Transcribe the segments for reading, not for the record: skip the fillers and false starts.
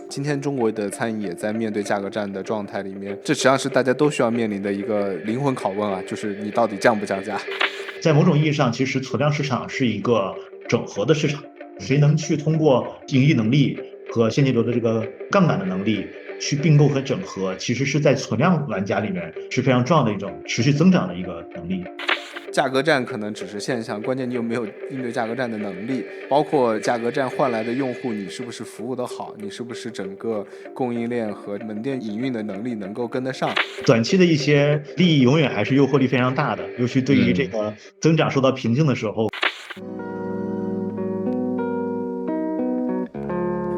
今天中国的餐饮也在面对价格战的状态里面，这实际上是大家都需要面临的一个灵魂拷问啊，就是你到底降不降价？在某种意义上，其实存量市场是一个整合的市场，谁能去通过盈利能力和现金流的这个杠杆的能力去并购和整合，其实是在存量玩家里面是非常重要的一种持续增长的一个能力。价格战可能只是现象，关键你有没有应对价格战的能力，包括价格战换来的用户，你是不是服务的好，你是不是整个供应链和门店营运的能力能够跟得上。短期的一些利益永远还是诱惑力非常大的，尤其对于这个增长受到瓶颈的时候。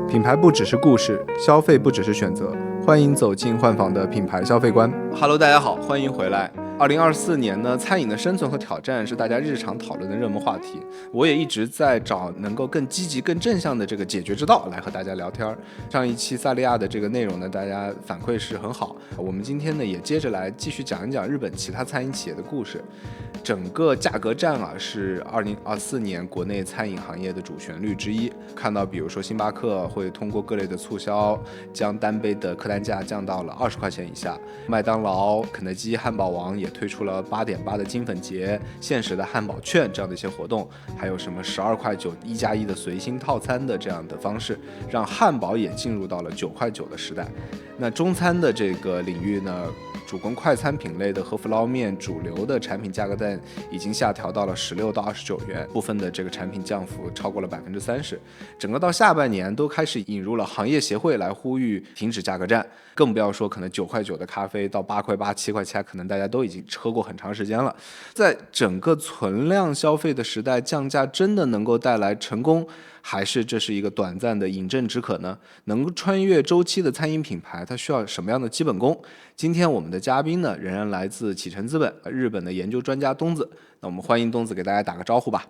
品牌不只是故事，消费不只是选择，欢迎走进换坊的品牌消费观。Hello， 大家好，欢迎回来。2024年呢，餐饮的生存和挑战是大家日常讨论的热门话题。我也一直在找能够更积极、更正向的这个解决之道来和大家聊天。上一期萨利亚的这个内容呢，大家反馈是很好。我们今天呢，也接着来继续讲一讲日本其他餐饮企业的故事。整个价格战啊，是2024年国内餐饮行业的主旋律之一。看到比如说星巴克会通过各类的促销，将单杯的客单价降到了20块钱以下。麦当劳、肯德基、汉堡王也推出了8.8的金粉节、限时的汉堡券这样的一些活动，还有什么12块9 1+1的随心套餐的这样的方式，让汉堡也进入到了9块9的时代。那中餐的这个领域呢，主攻快餐品类的和福捞面主流的产品价格带已经下调到了16到29元，部分的这个产品降幅超过了30%。整个到下半年都开始引入了行业协会来呼吁停止价格战，更不要说可能9块9的咖啡到8块8、7块7，可能大家都已经喝过很长时间了。在整个存量消费的时代，降价真的能够带来成功，还是这是一个短暂的饮鸩止渴呢？能够穿越周期的餐饮品牌，它需要什么样的基本功？今天我们的嘉宾呢，仍然来自启程资本，日本的研究专家东子。那我们欢迎东子给大家打个招呼吧。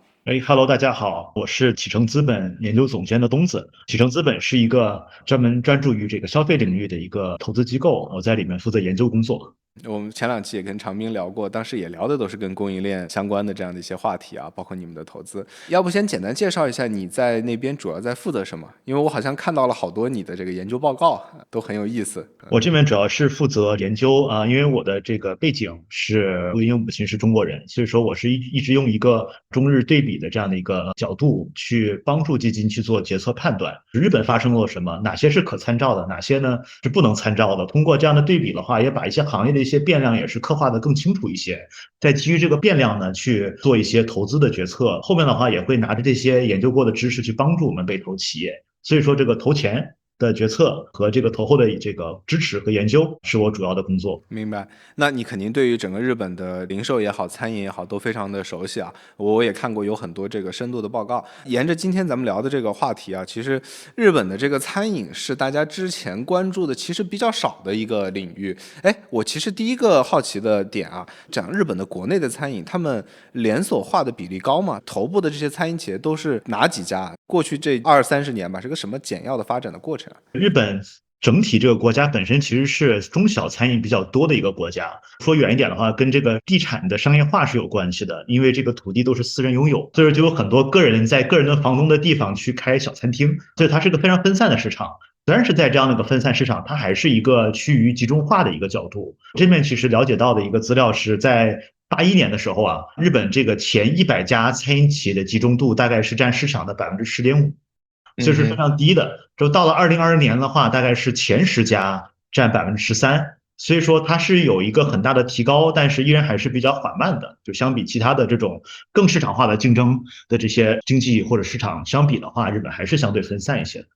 Hello， 大家好，我是启程资本研究总监的东子。启程资本是一个专门专注于这个消费领域的一个投资机构，我在里面负责研究工作。我们前2期也跟长斌聊过，当时也聊的都是跟供应链相关的这样的一些话题啊，包括你们的投资。要不先简单介绍一下你在那边主要在负责什么？因为我好像看到了好多你的这个研究报告，都很有意思。我这边主要是负责研究啊，因为我的这个背景是，因为母亲是中国人，所以说我是一直用一个中日对比的这样的一个角度去帮助基金去做决策判断。日本发生了什么？哪些是可参照的？哪些呢是不能参照的？通过这样的对比的话，也把一些行业的一些变量也是刻画的更清楚一些。再基于这个变量呢，去做一些投资的决策。后面的话也会拿着这些研究过的知识去帮助我们被投企业。所以说这个投前的决策和这个投后的这个支持和研究是我主要的工作。明白，那你肯定对于整个日本的零售也好、餐饮也好都非常的熟悉啊。我也看过有很多这个深度的报告。沿着今天咱们聊的这个话题啊，其实日本的这个餐饮是大家之前关注的其实比较少的一个领域。我其实第一个好奇的点啊，讲日本的国内的餐饮，他们连锁化的比例高吗？头部的这些餐饮企业都是哪几家？过去这20-30年吧，是个什么简要的发展的过程？日本整体这个国家本身其实是中小餐饮比较多的一个国家。说远一点的话，跟这个地产的商业化是有关系的，因为这个土地都是私人拥有，所以就有很多个人在个人的房东的地方去开小餐厅，所以它是个非常分散的市场。虽然是在这样的一个分散市场，它还是一个趋于集中化的一个角度。这面其实了解到的一个资料是在81年的时候啊，日本这个前100家餐饮企业的集中度大概是占市场的10.5%。所以是非常低的。就到了2022年的话，大概是前10家占13%，所以说它是有一个很大的提高，但是依然还是比较缓慢的。就相比其他的这种更市场化的竞争的这些经济或者市场相比的话，日本还是相对分散一些的。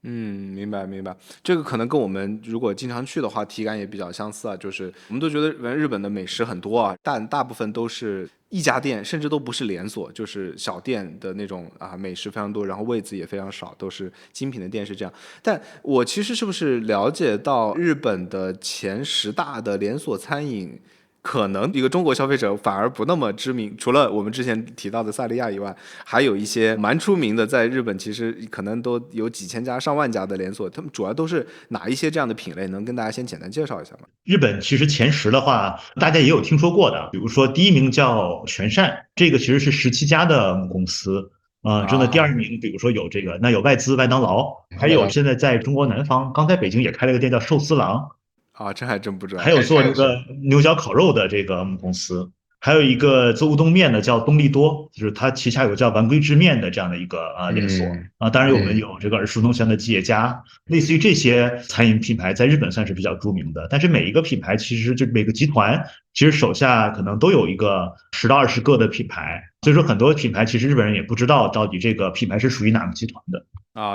明白明白，这个可能跟我们如果经常去的话，体感也比较相似啊。就是我们都觉得日本的美食很多啊，但大部分都是一家店，甚至都不是连锁，就是小店的那种啊，美食非常多，然后位子也非常少，都是精品的店是这样。但我其实是不是了解到日本的前10大的连锁餐饮？可能一个中国消费者反而不那么知名，除了我们之前提到的萨利亚以外，还有一些蛮出名的，在日本其实可能都有几千家、上万家的连锁。他们主要都是哪一些这样的品类？能跟大家先简单介绍一下吗？日本其实前10的话，大家也有听说过的，比如说第1名叫全善，这个其实是17家的母公司。真的第二名，比如说有这个，那有外资麦当劳，还有现在在中国南方，刚在北京也开了个店叫寿司郎，这还真不知道。还有做这个牛角烤肉的这个母公司，还有一个做乌冬面的叫东丽多，就是它旗下有个叫丸龟之面的这样的一个连锁当然我们有这个耳熟能详的吉野家，类似于这些餐饮品牌在日本算是比较著名的。但是每一个品牌其实就每个集团其实手下可能都有一个10到20个的品牌，所以说很多品牌其实日本人也不知道到底这个品牌是属于哪个集团的。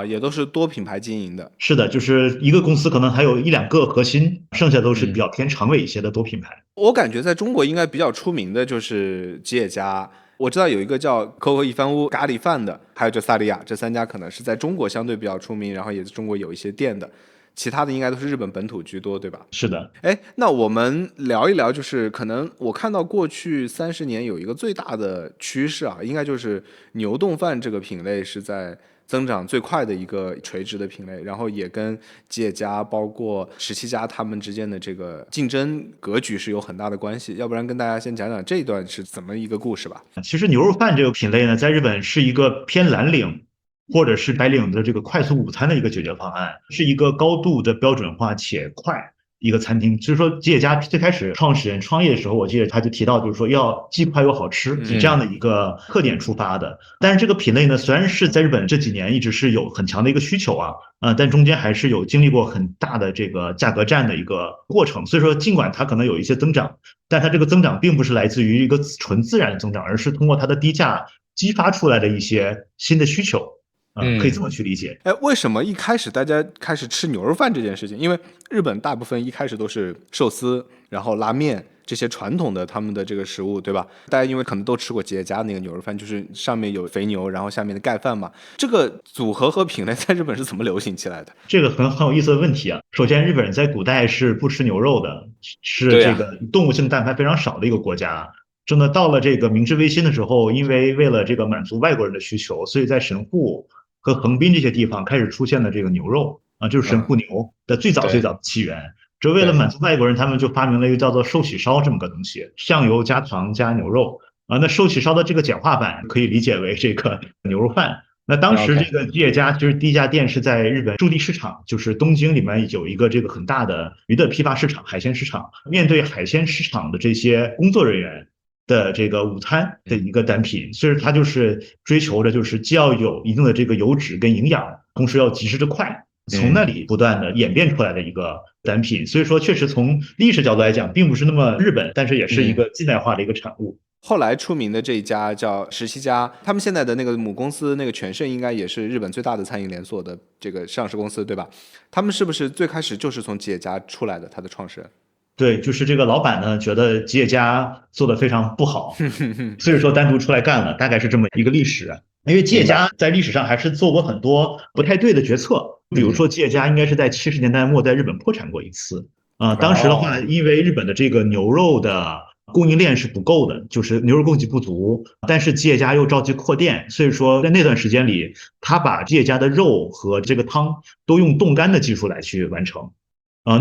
也都是多品牌经营的。是的，就是一个公司可能还有1-2个核心，剩下都是比较偏长尾一些的多品牌。我感觉在中国应该比较出名的就是吉野家，我知道有一个叫 COCO 一番屋咖喱饭的，还有这萨莉亚，这3家可能是在中国相对比较出名，然后也在中国有一些店的。其他的应该都是日本本土居多，对吧？是的。那我们聊一聊，就是可能我看到过去30年有一个最大的趋势应该就是牛冻饭这个品类是在增长最快的一个垂直的品类，然后也跟吉野家包括17家他们之间的这个竞争格局是有很大的关系。要不然跟大家先讲讲这一段是怎么一个故事吧。其实牛肉饭这个品类呢，在日本是一个偏蓝领或者是白领的这个快速午餐的一个解决方案，是一个高度的标准化且快一个餐厅。就是说吉野家最开始创始人创业的时候，我记得他就提到就是说要既快又好吃，以这样的一个特点出发的。但是这个品类呢，虽然是在日本这几年一直是有很强的一个需求但中间还是有经历过很大的这个价格战的一个过程。所以说尽管它可能有一些增长，但它这个增长并不是来自于一个纯自然的增长，而是通过它的低价激发出来的一些新的需求。可以这么去理解。为什么一开始大家开始吃牛肉饭这件事情？因为日本大部分一开始都是寿司，然后拉面这些传统的他们的这个食物，对吧？大家因为可能都吃过吉野家那个牛肉饭，就是上面有肥牛，然后下面的盖饭嘛。这个组合和品类在日本是怎么流行起来的？这个很有意思的问题啊。首先，日本人在古代是不吃牛肉的，是这个动物性蛋白非常少的一个国家。真的到了这个明治维新的时候，因为为了这个满足外国人的需求，所以在神户和横滨这些地方开始出现了这个牛肉就是神户牛的最早的起源。这为了满足外国人，他们就发明了一个叫做寿喜烧这么个东西，酱油加糖加牛肉那寿喜烧的这个简化版可以理解为这个牛肉饭。那当时这个吉野家就是第一家店是在日本筑地市场，就是东京里面有一个这个很大的鱼的批发市场、海鲜市场，面对海鲜市场的这些工作人员的这个午餐的一个单品，所以它就是追求着就是既要有一定的这个油脂跟营养，同时要及时的快，从那里不断的演变出来的一个单品。所以说确实从历史角度来讲并不是那么日本，但是也是一个近代化的一个产物。后来出名的这一家叫17家，他们现在的那个母公司那个全盛应该也是日本最大的餐饮连锁的这个上市公司，对吧？他们是不是最开始就是从吉野家出来的？他的创始人？对，就是这个老板呢觉得吉野家做得非常不好，所以说单独出来干了，大概是这么一个历史。因为吉野家在历史上还是做过很多不太对的决策，比如说吉野家应该是在70年代末在日本破产过一次当时的话，因为日本的这个牛肉的供应链是不够的，就是牛肉供给不足，但是吉野家又着急扩店，所以说在那段时间里，他把吉野家的肉和这个汤都用冻干的技术来去完成。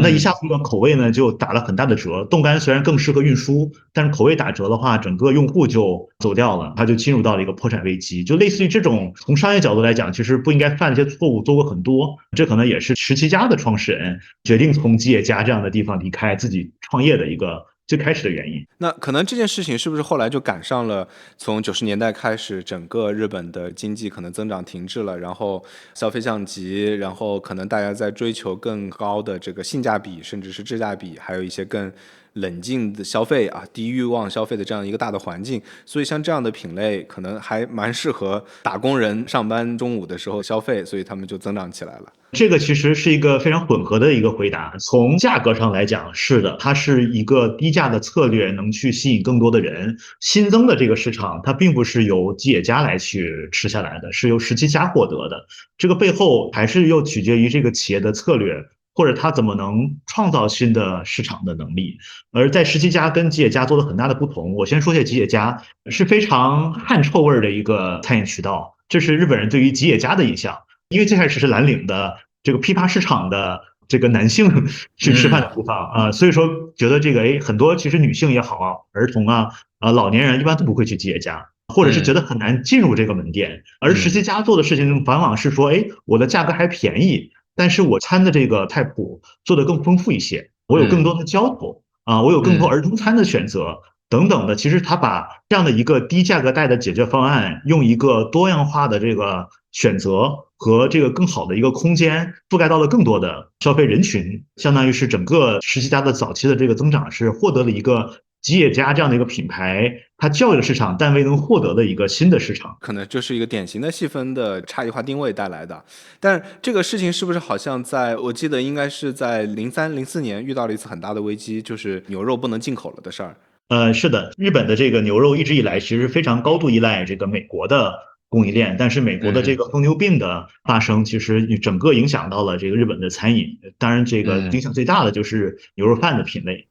那一下子口味呢就打了很大的折。冻干虽然更适合运输，但是口味打折的话，整个用户就走掉了，他就进入到了一个破产危机。就类似于这种从商业角度来讲，其实不应该犯的一些错误做过很多。这可能也是17家的创始人决定从吉野家这样的地方离开，自己创业的一个最开始的原因。那可能这件事情是不是后来就赶上了从90年代开始整个日本的经济可能增长停滞了，然后消费降级，然后可能大家在追求更高的这个性价比甚至是质价比，还有一些更冷静的消费低欲望消费的这样一个大的环境，所以像这样的品类可能还蛮适合打工人上班中午的时候消费，所以他们就增长起来了。这个其实是一个非常混合的一个回答。从价格上来讲，是的，它是一个低价的策略，能去吸引更多的人。新增的这个市场，它并不是由吉野家来去吃下来的，是由17家获得的。这个背后还是又取决于这个企业的策略，或者它怎么能创造新的市场的能力。而在17家跟吉野家做了很大的不同。我先说一下吉野家是非常汗臭味的一个餐饮渠道，这是日本人对于吉野家的印象。因为最开始是蓝领的这个批发市场的这个男性去吃饭的地方所以说觉得这个很多其实女性也好儿童老年人一般都不会去吉野家。或者是觉得很难进入这个门店。而十七家做的事情往往是说，哎，我的价格还便宜，但是我餐的这个菜谱做得更丰富一些，我有更多的浇头啊，我有更多儿童餐的选择。等等的，其实他把这样的一个低价格带的解决方案，用一个多样化的这个选择和这个更好的一个空间，覆盖到了更多的消费人群，相当于是整个十七家的早期的这个增长是获得了一个吉野家这样的一个品牌，它教育了市场，但未能获得的一个新的市场，可能就是一个典型的细分的差异化定位带来的。但这个事情是不是好像我记得应该是在03、04年遇到了一次很大的危机，就是牛肉不能进口了的事儿。是的，日本的这个牛肉一直以来其实非常高度依赖这个美国的供应链，但是美国的这个疯牛病的发生，其实整个影响到了这个日本的餐饮。当然，这个影响最大的就是牛肉饭的品类。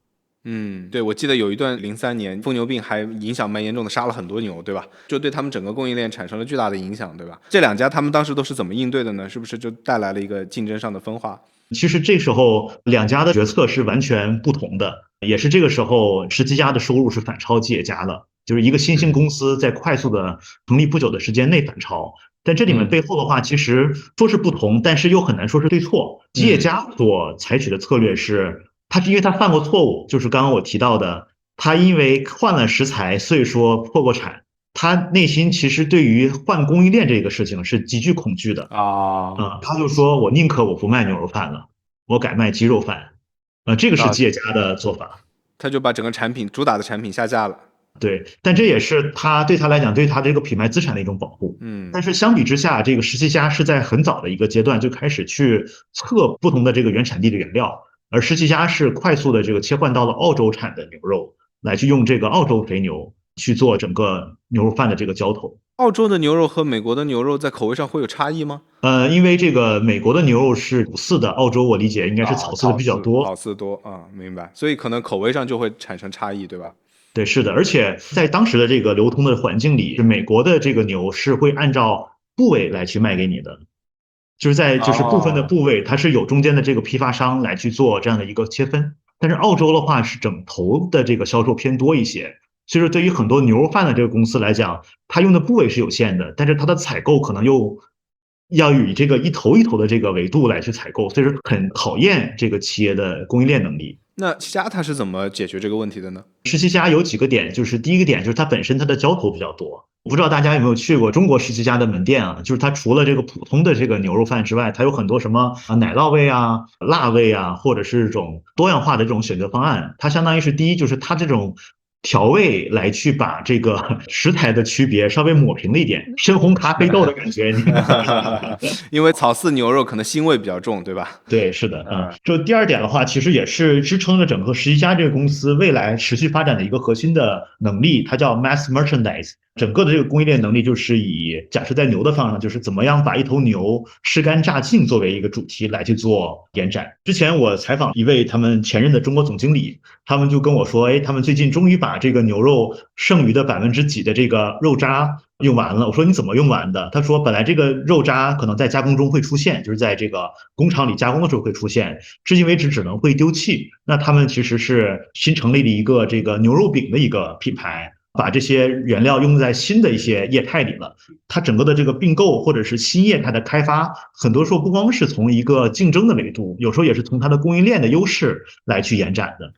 对，我记得有一段03年疯牛病还影响蛮严重的，杀了很多牛，对吧？就对他们整个供应链产生了巨大的影响，对吧？这两家他们当时都是怎么应对的呢？是不是就带来了一个竞争上的分化？其实这时候两家的决策是完全不同的，也是这个时候十七家的收入是反超吉野家的，就是一个新兴公司在快速的成立不久的时间内反超。但这里面背后的话，其实说是不同，但是又很难说是对错。吉野家所采取的策略是，因为他犯过错误，就是刚刚我提到的，他因为换了食材，所以说破过产。他内心其实对于换供应链这个事情是极具恐惧的他就说我宁可我不卖牛肉饭了，我改卖鸡肉饭，这个是吉野家的做法，他就把整个主打的产品下架了。对，但这也是对他来讲，对他这个品牌资产的一种保护。但是相比之下，这个十七家是在很早的一个阶段就开始去测不同的这个原产地的原料，而十七家是快速的这个切换到了澳洲产的牛肉，来去用这个澳洲肥牛去做整个牛肉饭的这个浇头。澳洲的牛肉和美国的牛肉在口味上会有差异吗？因为这个美国的牛肉是土饲的，澳洲我理解应该是草饲的比较多。草饲多啊，明白。所以可能口味上就会产生差异，对吧？对，是的，而且在当时的这个流通的环境里，美国的这个牛是会按照部位来去卖给你的，就是部分的部位，它是有中间的这个批发商来去做这样的一个切分。但是澳洲的话是整头的这个销售偏多一些，所以说对于很多牛肉饭的这个公司来讲，它用的部位是有限的，但是它的采购可能又要以这个一头一头的这个维度来去采购，所以说很考验这个企业的供应链能力。那七家它是怎么解决这个问题的呢？十七家有几个点，就是第一个点就是它本身它的浇头比较多。我不知道大家有没有去过中国十七家的门店啊？就是它除了这个普通的这个牛肉饭之外，它有很多什么奶酪味啊、辣味啊，或者是这种多样化的这种选择方案。它相当于是第一，就是它这种调味来去把这个食材的区别稍微抹平了一点，深红咖啡豆的感觉。因为草饲牛肉可能腥味比较重，对吧？对，是的，就第二点的话，其实也是支撑着整个十七家这个公司未来持续发展的一个核心的能力，它叫 mass merchandise。整个的这个供应链能力就是假设在牛的方向，就是怎么样把一头牛吃干榨净作为一个主题来去做延展。之前我采访一位他们前任的中国总经理，他们就跟我说，他们最近终于把这个牛肉剩余的几% 的这个肉渣用完了。我说你怎么用完的？他说本来这个肉渣可能在加工中会出现，就是在这个工厂里加工的时候会出现，至今为止只能会丢弃。那他们其实是新成立的一个这个牛肉饼的一个品牌，把这些原料用在新的一些业态里了。它整个的这个并购或者是新业态的开发，很多时候不光是从一个竞争的维度，有时候也是从它的供应链的优势来去延展的。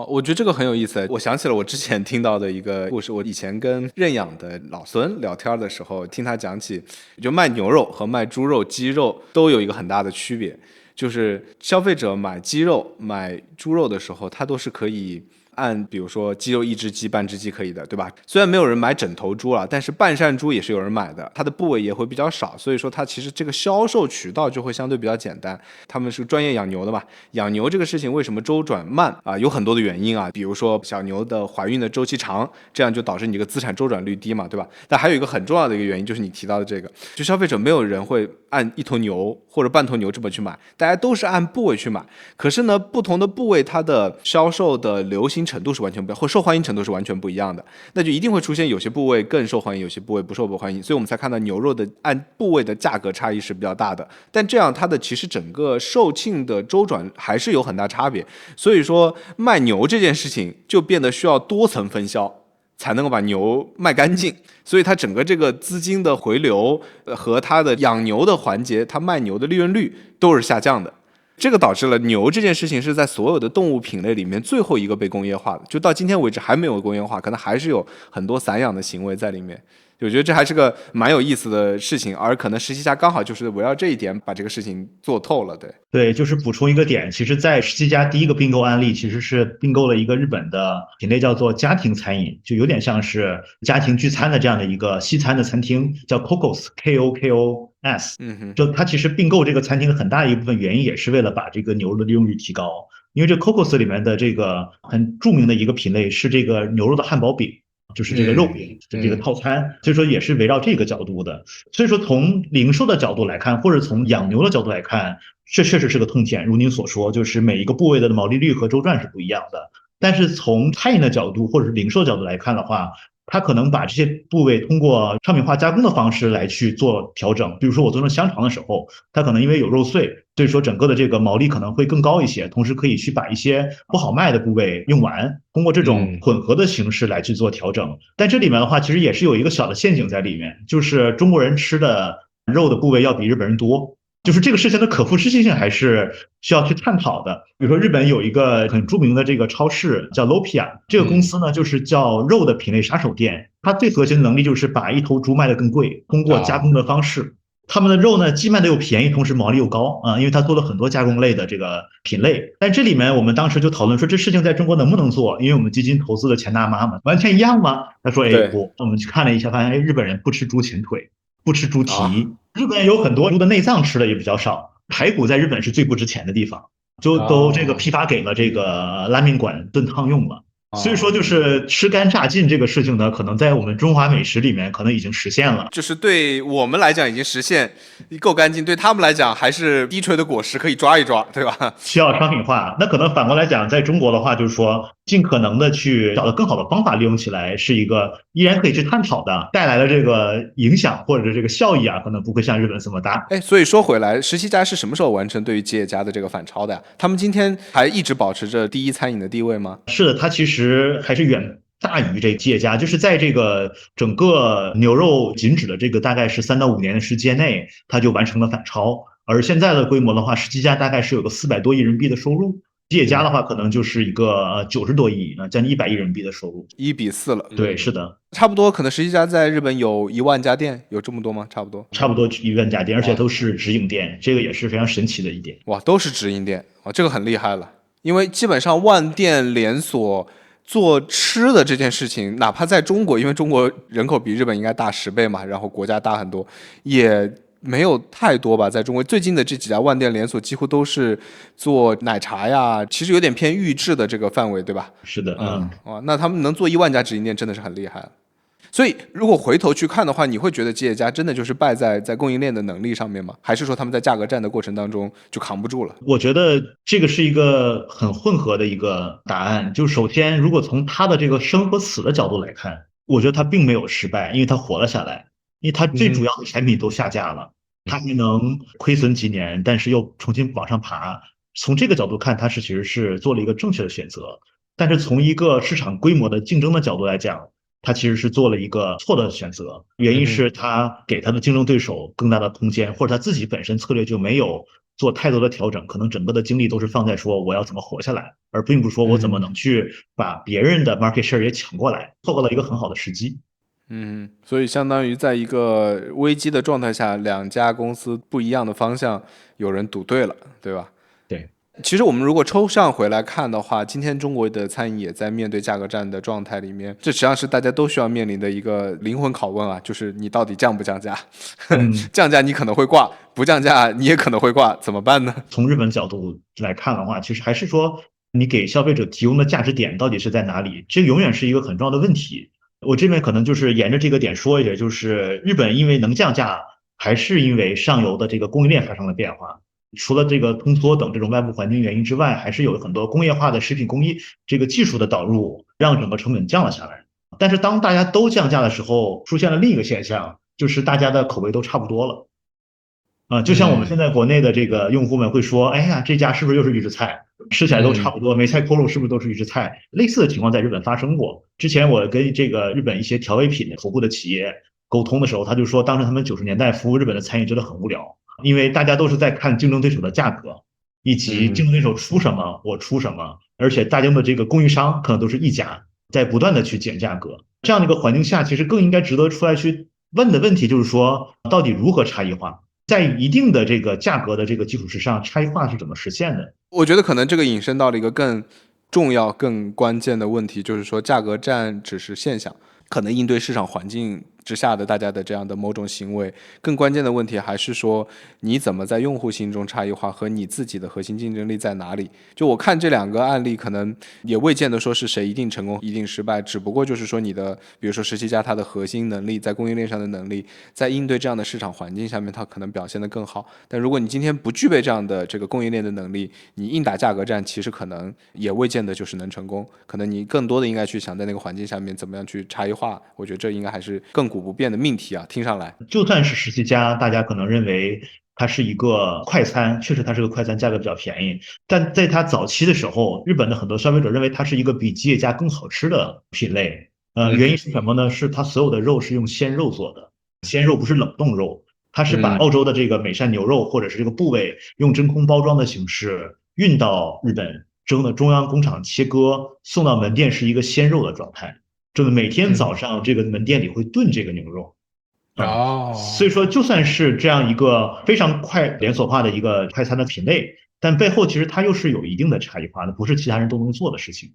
我觉得这个很有意思。我想起了我之前听到的一个故事，我以前跟认养的老孙聊天的时候，听他讲起，就卖牛肉和卖猪肉、鸡肉都有一个很大的区别，就是消费者买鸡肉、买猪肉的时候，他都是可以按比如说鸡肉1只鸡半只鸡可以的，对吧？虽然没有人买整头猪了，但是半扇猪也是有人买的，它的部位也会比较少，所以说它其实这个销售渠道就会相对比较简单。他们是专业养牛的嘛，养牛这个事情为什么周转慢啊？有很多的原因啊，比如说小牛的怀孕的周期长，这样就导致你这个资产周转率低嘛，对吧？但还有一个很重要的一个原因就是你提到的这个，就消费者没有人会按一头牛或者半头牛这么去买，大家都是按部位去买。可是呢，不同的部位它的销售的流行程度是完全不一样，或受欢迎程度是完全不一样的，那就一定会出现有些部位更受欢迎，有些部位不受欢迎，所以我们才看到牛肉的按部位的价格差异是比较大的。但这样它的其实整个售罄的周转还是有很大差别，所以说卖牛这件事情就变得需要多层分销，才能够把牛卖干净，所以它整个这个资金的回流和它的养牛的环节，它卖牛的利润率都是下降的。这个导致了牛这件事情是在所有的动物品类里面最后一个被工业化的，就到今天为止还没有工业化，可能还是有很多散养的行为在里面。我觉得这还是个蛮有意思的事情，而可能实习家刚好就是围绕这一点把这个事情做透了。对，就是补充一个点，其实在实习家第一个并购案例其实是并购了一个日本的品类叫做家庭餐饮，就有点像是家庭聚餐的这样的一个西餐的餐厅，叫 Kokos KOKOS。就它其实并购这个餐厅的很大一部分原因也是为了把这个牛的利用率提高，因为这 Kokos 里面的这个很著名的一个品类是这个牛肉的汉堡饼。就是这个肉饼的这个套餐，所以说也是围绕这个角度的。所以说从零售的角度来看，或者从养牛的角度来看，这确实是个痛点。如您所说，就是每一个部位的毛利率和周转是不一样的。但是从餐饮的角度或者是零售角度来看的话，它可能把这些部位通过商品化加工的方式来去做调整。比如说我做成香肠的时候，它可能因为有肉碎，所以说整个的这个毛利可能会更高一些，同时可以去把一些不好卖的部位用完，通过这种混合的形式来去做调整。但这里面的话其实也是有一个小的陷阱在里面，就是中国人吃的肉的部位要比日本人多，就是这个事情的可复制性还是需要去探讨的。比如说日本有一个很著名的这个超市叫 Lopia， 这个公司呢就是叫肉的品类杀手店，它最核心的能力就是把一头猪卖得更贵，通过加工的方式。他们的肉呢既卖的又便宜，同时毛利又高因为他做了很多加工类的这个品类。但这里面我们当时就讨论说，这事情在中国能不能做？因为我们基金投资的钱大妈嘛，完全一样吗？他说不，我们去看了一下，发现日本人不吃猪前腿，不吃猪蹄，日本人有很多猪的内脏吃的也比较少，排骨在日本是最不值钱的地方，就都这个批发给了这个拉面馆炖汤用了。所以说就是吃干榨净这个事情呢，可能在我们中华美食里面可能已经实现了，就是对我们来讲已经实现够干净，对他们来讲还是低垂的果实可以抓一抓，对吧？需要商品化。那可能反过来讲，在中国的话就是说尽可能的去找到更好的方法利用起来，是一个依然可以去探讨的，带来的这个影响或者是这个效益可能不会像日本这么大。所以说回来，实习家是什么时候完成对于吉野家的这个反超的呀？他们今天还一直保持着第一餐饮的地位吗？是的，它其实还是远大于这个吉野家，就是在这个整个牛肉仅止的这个大概是3到5年的时间内，它就完成了反超。而现在的规模的话，实习家大概是有个400多亿人民币的收入，吉野家的话可能就是一个90多亿将近100亿人民币的收入，1比4了。对，是的，差不多，可能实习家在日本有1万家店，有这么多吗？差不多1万家店，而且都是直营店，这个也是非常神奇的一点。哇，都是直营店，这个很厉害了。因为基本上万店连锁做吃的这件事情，哪怕在中国，因为中国人口比日本应该大10倍嘛，然后国家大很多，也没有太多吧。在中国最近的这几家万店连锁几乎都是做奶茶呀，其实有点偏预制的这个范围，对吧？是的，那他们能做1万家直营店真的是很厉害了。所以如果回头去看的话，你会觉得吉野家真的就是败在供应链的能力上面吗？还是说他们在价格战的过程当中就扛不住了？我觉得这个是一个很混合的一个答案。就首先如果从他的这个生和死的角度来看，我觉得他并没有失败，因为他活了下来，因为他最主要的产品都下架了，他还能亏损几年，但是又重新往上爬。从这个角度看，他其实是做了一个正确的选择。但是从一个市场规模的竞争的角度来讲，他其实是做了一个错的选择，原因是他给他的竞争对手更大的空间，或者他自己本身策略就没有做太多的调整，可能整个的精力都是放在说我要怎么活下来，而并不是说我怎么能去把别人的 market share 也抢过来，错过了一个很好的时机。所以相当于在一个危机的状态下，两家公司不一样的方向，有人赌对了，对吧？对。其实我们如果抽象回来看的话，今天中国的餐饮也在面对价格战的状态里面，这实际上是大家都需要面临的一个灵魂拷问啊，就是你到底降不降价？降价你可能会挂，不降价你也可能会挂，怎么办呢？从日本角度来看的话，其实还是说你给消费者提供的价值点到底是在哪里，这永远是一个很重要的问题。我这边可能就是沿着这个点说一下，就是日本因为能降价，还是因为上游的这个供应链发生了变化。除了这个通缩等这种外部环境原因之外，还是有很多工业化的食品工艺这个技术的导入，让整个成本降了下来。但是当大家都降价的时候，出现了另一个现象，就是大家的口味都差不多了。就像我们现在国内的这个用户们会说，哎呀，这家是不是又是预制菜？吃起来都差不多，梅菜扣肉是不是都是预制菜？类似的情况在日本发生过。之前我跟这个日本一些调味品服务的企业沟通的时候，他就说，当时他们90年代服务日本的餐饮真的很无聊，因为大家都是在看竞争对手的价格，以及竞争对手出什么我出什么，而且大家的这个供应商可能都是一家，在不断的去减价格。这样的一个环境下，其实更应该值得出来去问的问题就是说，到底如何差异化？在一定的这个价格的这个基础之上，差异化是怎么实现的？我觉得可能这个引申到了一个更重要、更关键的问题，就是说价格战只是现象，可能应对市场环境之下的大家的这样的某种行为，更关键的问题还是说你怎么在用户心中差异化和你自己的核心竞争力在哪里。就我看这两个案例，可能也未见得说是谁一定成功一定失败，只不过就是说你的比如说17家它的核心能力在供应链上的能力，在应对这样的市场环境下面它可能表现得更好。但如果你今天不具备这样的这个供应链的能力，你硬打价格战其实可能也未见得就是能成功，可能你更多的应该去想在那个环境下面怎么样去差异化。我觉得这应该还是亘古不变的命题啊，听上来就算是17家，大家可能认为它是一个快餐，确实它是个快餐，价格比较便宜。但在它早期的时候，日本的很多消费者认为它是一个比吉野家更好吃的品类。原因是什么呢？是它所有的肉是用鲜肉做的，鲜肉不是冷冻肉，它是把澳洲的这个美山牛肉或者是这个部位用真空包装的形式运到日本，蒸的中央工厂切割，送到门店是一个鲜肉的状态。这个每天早上这个门店里会炖这个牛肉。所以说就算是这样一个非常快连锁化的一个快餐的品类，但背后其实它又是有一定的差异化的，不是其他人都能做的事情。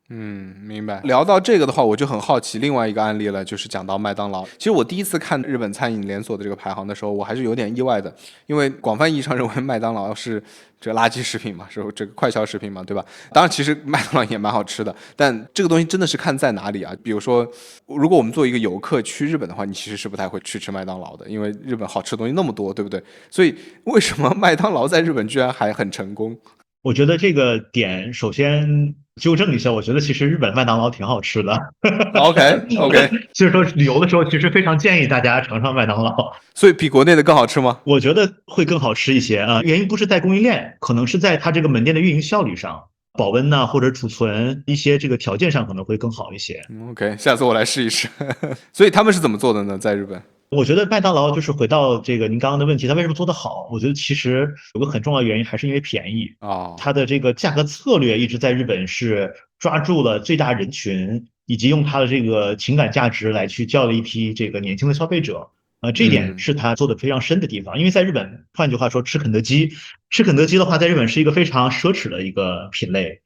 明白。聊到这个的话，我就很好奇另外一个案例了，就是讲到麦当劳。其实我第一次看日本餐饮连锁的这个排行的时候，我还是有点意外的，因为广泛意义上认为麦当劳是这个垃圾食品嘛，是这个快消食品嘛，对吧？当然，其实麦当劳也蛮好吃的，但这个东西真的是看在哪里啊？比如说，如果我们作为一个游客去日本的话，你其实是不太会去吃麦当劳的，因为日本好吃的东西那么多，对不对？所以为什么麦当劳在日本居然还很成功？我觉得这个点首先纠正一下，我觉得其实日本麦当劳挺好吃的。OK，所以说旅游的时候其实非常建议大家尝尝麦当劳。所以比国内的更好吃吗？我觉得会更好吃一些啊，原因不是在供应链，可能是在它这个门店的运营效率上，保温呐、或者储存一些这个条件上可能会更好一些。OK，下次我来试一试。所以他们是怎么做的呢？在日本？我觉得麦当劳就是回到这个您刚刚的问题，它为什么做得好？我觉得其实有个很重要的原因，还是因为便宜它的这个价格策略一直在日本是抓住了最大人群，以及用它的这个情感价值来去教育一批这个年轻的消费者。这一点是他做的非常深的地方。因为在日本，换句话说，吃肯德基的话，在日本是一个非常奢侈的一个品类。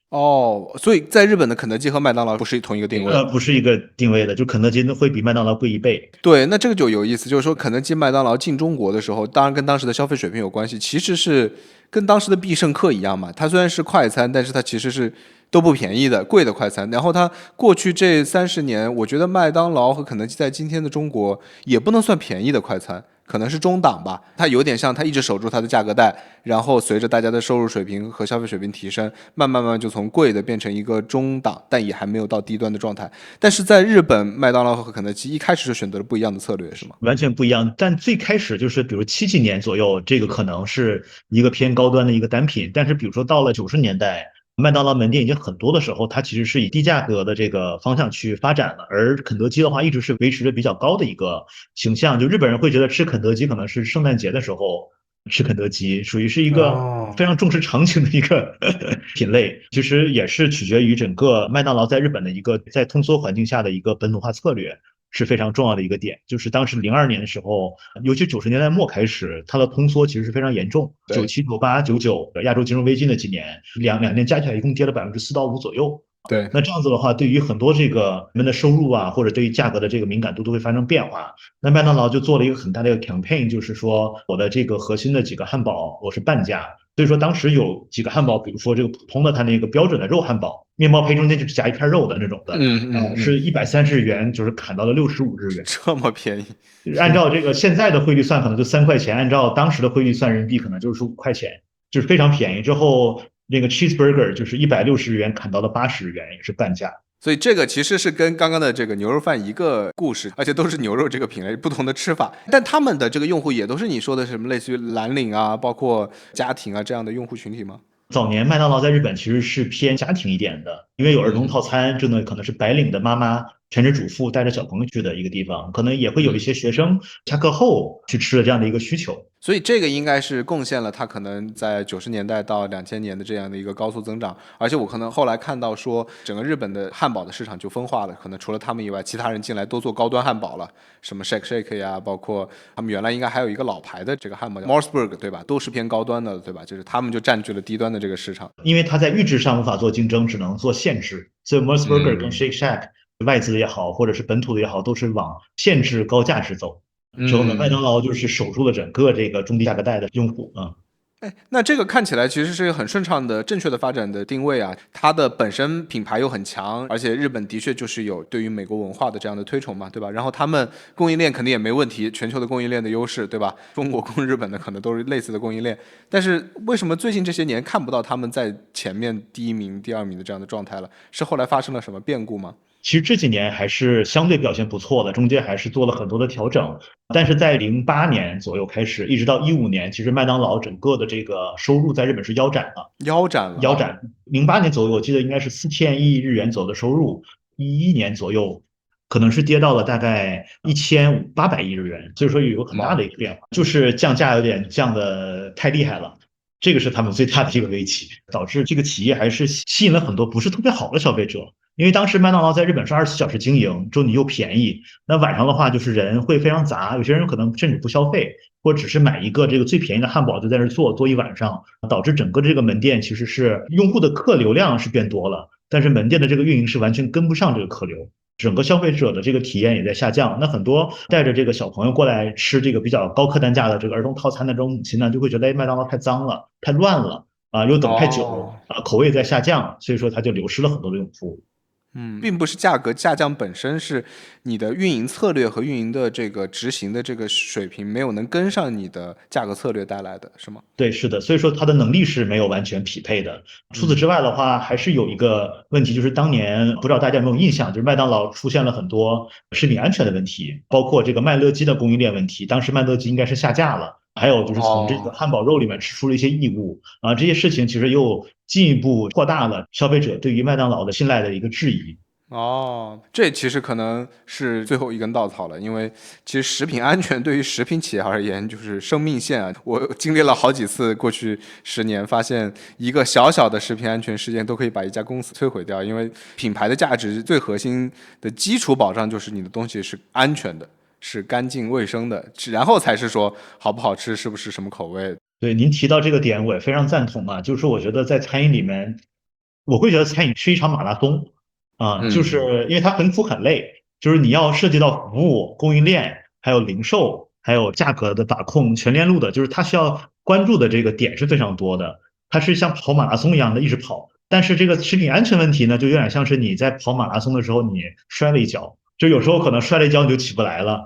所以在日本的肯德基和麦当劳不是同一个定位？不是一个定位的，就肯德基会比麦当劳贵1倍。对，那这个就有意思，就是说肯德基、麦当劳进中国的时候，当然跟当时的消费水平有关系，其实是跟当时的必胜客一样嘛。它虽然是快餐，但是它其实是都不便宜的，贵的快餐。然后它过去这30年，我觉得麦当劳和肯德基在今天的中国也不能算便宜的快餐。可能是中档吧，它有点像它一直守住它的价格带，然后随着大家的收入水平和消费水平提升，慢慢就从贵的变成一个中档，但也还没有到低端的状态。但是在日本，麦当劳和肯德基一开始就选择了不一样的策略，是吗？完全不一样。但最开始就是比如70年左右，这个可能是一个偏高端的一个单品，但是比如说到了90年代。麦当劳门店已经很多的时候，它其实是以低价格的这个方向去发展了，而肯德基的话一直是维持着比较高的一个形象，就日本人会觉得吃肯德基可能是圣诞节的时候吃肯德基，属于是一个非常重视场景的一个品类，其实也是取决于整个麦当劳在日本的一个在通缩环境下的一个本土化策略。是非常重要的一个点，就是当时02年的时候，尤其90年代末开始，它的通缩其实是非常严重，97、98、99亚洲金融危机那几年，两年加起来一共跌了4%到5%左右。对，那这样子的话，对于很多这个人们的收入啊，或者对于价格的这个敏感度都会发生变化。那麦当劳就做了一个很大的一个 campaign，就是说我的这个核心的几个汉堡我是半价。所以说当时有几个汉堡，比如说这个普通的它那个标准的肉汉堡，面包胚中间就是夹一片肉的那种的，是130日元，就是砍到了65日元，这么便宜。按照这个现在的汇率算，可能就3块钱；按照当时的汇率算人民币，可能就是5块钱，就是非常便宜。之后那个 cheeseburger 就是160日元砍到了80日元，也是半价。所以这个其实是跟刚刚的这个牛肉饭一个故事，而且都是牛肉这个品类不同的吃法，但他们的这个用户也都是你说的什么类似于蓝领啊，包括家庭啊这样的用户群体吗？早年麦当劳在日本其实是偏家庭一点的，因为有儿童套餐，这呢可能是白领的妈妈、全职主妇带着小朋友去的一个地方，可能也会有一些学生下课后去吃的这样的一个需求。所以这个应该是贡献了它可能在90年代到2000年的这样的一个高速增长，而且我可能后来看到说，整个日本的汉堡的市场就分化了，可能除了他们以外，其他人进来都做高端汉堡了，什么 Shake Shake 呀，包括他们原来应该还有一个老牌的这个汉堡叫 Morsburg， 对吧？都是偏高端的，对吧？就是他们就占据了低端的这个市场。因为它在预制上无法做竞争，只能做限制，所以 Mos Burger 跟 Shake Shack 外资也好，或者是本土的也好，都是往限制高价值走。之后呢，麦当劳就是守住了整个这个中低价格带的用户啊。哎，那这个看起来其实是一个很顺畅的、正确的发展的定位啊。它的本身品牌又很强，而且日本的确就是有对于美国文化的这样的推崇嘛，对吧？然后他们供应链肯定也没问题，全球的供应链的优势，对吧？中国供日本的可能都是类似的供应链，但是为什么最近这些年看不到他们在前面第一名、第二名的这样的状态了？是后来发生了什么变故吗？其实这几年还是相对表现不错的，中间还是做了很多的调整。但是在08年左右开始，一直到15年，其实麦当劳整个的这个收入在日本是腰斩了，腰斩了，腰斩。08年左右，我记得应该是4000亿日元左右的收入，11年左右可能是跌到了大概1800亿日元，所以说有一个很大的一个变化，就是降价有点降的太厉害了。这个是他们最大的一个危机，导致这个企业还是吸引了很多不是特别好的消费者。因为当时麦当劳在日本是24小时经营，之后你又便宜，那晚上的话就是人会非常杂，有些人可能甚至不消费，或者只是买一个这个最便宜的汉堡就在那坐一晚上，导致整个这个门店其实是用户的客流量是变多了，但是门店的这个运营是完全跟不上这个客流。整个消费者的这个体验也在下降，那很多带着这个小朋友过来吃这个比较高客单价的这个儿童套餐的这种母亲呢，就会觉得麦当劳太脏了、太乱了啊，又等太久啊，口味在下降，所以说它就流失了很多的用户。并不是价格下降本身，是你的运营策略和运营的这个执行的这个水平没有能跟上你的价格策略带来的，是吗？对，是的，所以说它的能力是没有完全匹配的。除此之外的话，还是有一个问题，就是当年不知道大家有没有印象，就是麦当劳出现了很多食品安全的问题，包括这个麦乐鸡的供应链问题，当时麦乐鸡应该是下架了。还有就是从这个汉堡肉里面吃出了一些异物啊，这些事情其实又进一步扩大了消费者对于麦当劳的信赖的一个质疑。这其实可能是最后一根稻草了，因为其实食品安全对于食品企业而言就是生命线啊。我经历了好几次，过去10年发现一个小小的食品安全事件都可以把一家公司摧毁掉，因为品牌的价值最核心的基础保障就是你的东西是安全的，是干净卫生的，然后才是说好不好吃，是不是什么口味。对，您提到这个点，我也非常赞同啊。就是说我觉得在餐饮里面，我会觉得餐饮是一场马拉松啊，就是因为它很苦很累，就是你要涉及到服务、供应链，还有零售，还有价格的把控，全链路的，就是它需要关注的这个点是非常多的。它是像跑马拉松一样的一直跑，但是这个食品安全问题呢，就有点像是你在跑马拉松的时候你摔了一跤，就有时候可能摔了一跤你就起不来了。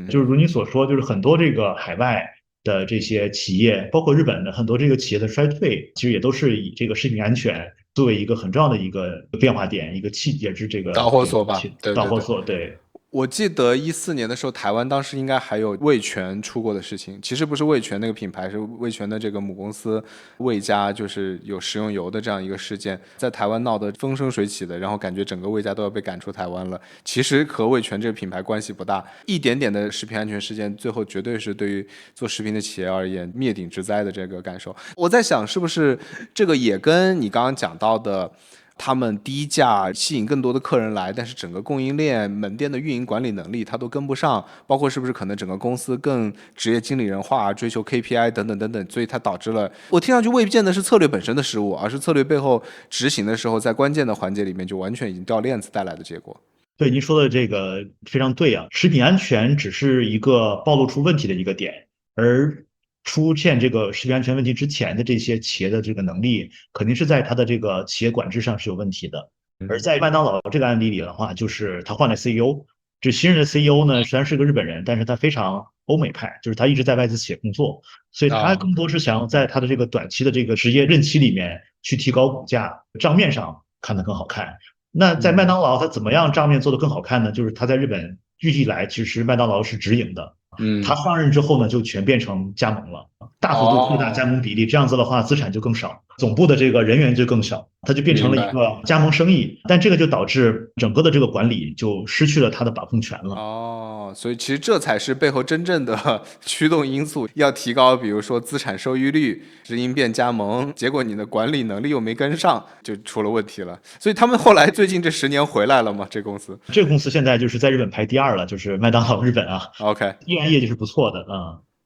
就是如你所说，就是很多这个海外的这些企业，包括日本的很多这个企业的衰退，其实也都是以这个食品安全作为一个很重要的一个变化点，一个也是这个导火索吧，对，导火索，对。我记得14年的时候，台湾当时应该还有味全出过的事情。其实不是味全那个品牌，是味全的这个母公司味家，就是有食用油的这样一个事件，在台湾闹得风生水起的，然后感觉整个味家都要被赶出台湾了。其实和味全这个品牌关系不大，一点点的食品安全事件，最后绝对是对于做食品的企业而言灭顶之灾的这个感受。我在想，是不是这个也跟你刚刚讲到的他们低价吸引更多的客人来，但是整个供应链门店的运营管理能力它都跟不上，包括是不是可能整个公司更职业经理人化，追求 KPI 等等等等，所以它导致了我听上去未见得是策略本身的失误，而是策略背后执行的时候在关键的环节里面就完全已经掉链子带来的结果。对，您说的这个非常对啊，食品安全只是一个暴露出问题的一个点，而出现这个食品安全问题之前的这些企业的这个能力，肯定是在它的这个企业管制上是有问题的。而在麦当劳这个案例里的话，就是他换了 CEO，这新任的 CEO 呢，虽然是个日本人，但是他非常欧美派，就是他一直在外资企业工作，所以他更多是想要在他的这个短期的这个职业任期里面去提高股价，账面上看得更好看。那在麦当劳，它怎么样账面做得更好看呢？就是它在日本一直以来，其实麦当劳是直营的。他上任之后呢，就全变成加盟了。大幅度扩大加盟比例，这样子的话资产就更少，总部的这个人员就更少，它就变成了一个加盟生意，但这个就导致整个的这个管理就失去了它的把控权了。所以其实这才是背后真正的驱动因素，要提高，比如说资产收益率，是因变加盟，结果你的管理能力又没跟上，就出了问题了。所以他们后来最近这10年回来了吗？这公司现在就是在日本排第2了，就是麦当劳日本啊。OK， 依然业绩是不错的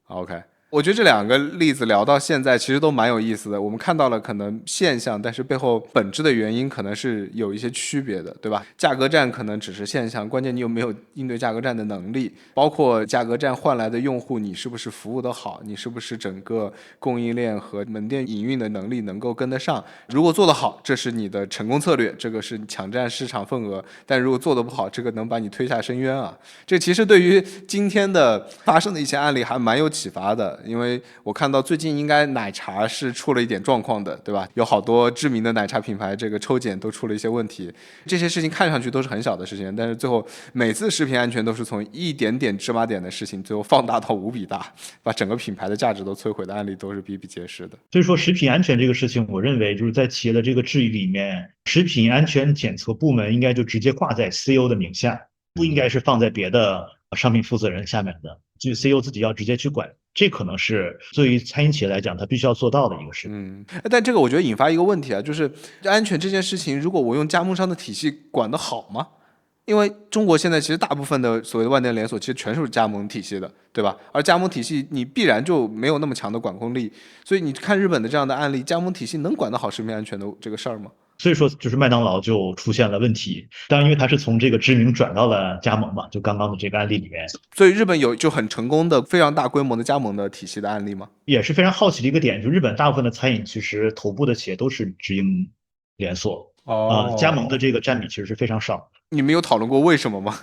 OK。我觉得这2个例子聊到现在，其实都蛮有意思的。我们看到了可能现象，但是背后本质的原因可能是有一些区别的，对吧？价格战可能只是现象，关键你有没有应对价格战的能力，包括价格战换来的用户，你是不是服务的好，你是不是整个供应链和门店营运的能力能够跟得上。如果做得好，这是你的成功策略，这个是抢占市场份额；但如果做得不好，这个能把你推下深渊啊。这其实对于今天的发生的一些案例还蛮有启发的。因为我看到最近应该奶茶是出了一点状况的，对吧？有好多知名的奶茶品牌这个抽检都出了一些问题，这些事情看上去都是很小的事情，但是最后每次食品安全都是从一点点芝麻点的事情最后放大到无比大，把整个品牌的价值都摧毁的案例都是比比皆是的。所以说食品安全这个事情，我认为就是在企业的这个治理里面，食品安全检测部门应该就直接挂在 CEO 的名下，不应该是放在别的商品负责人下面的，就 CEO 自己要直接去管，这可能是对于餐饮企业来讲他必须要做到的一个事。但这个我觉得引发一个问题啊，就是安全这件事情，如果我用加盟商的体系管得好吗？因为中国现在其实大部分的所谓的万店连锁其实全是加盟体系的，对吧？而加盟体系你必然就没有那么强的管控力，所以你看日本的这样的案例，加盟体系能管得好食品安全的这个事儿吗？所以说就是麦当劳就出现了问题，当然因为它是从这个知名转到了加盟嘛，就刚刚的这个案例里面。所以日本有就很成功的非常大规模的加盟的体系的案例吗？也是非常好奇的一个点，就日本大部分的餐饮其实头部的企业都是直营连锁，加盟的这个占比其实是非常少。你们有讨论过为什么吗？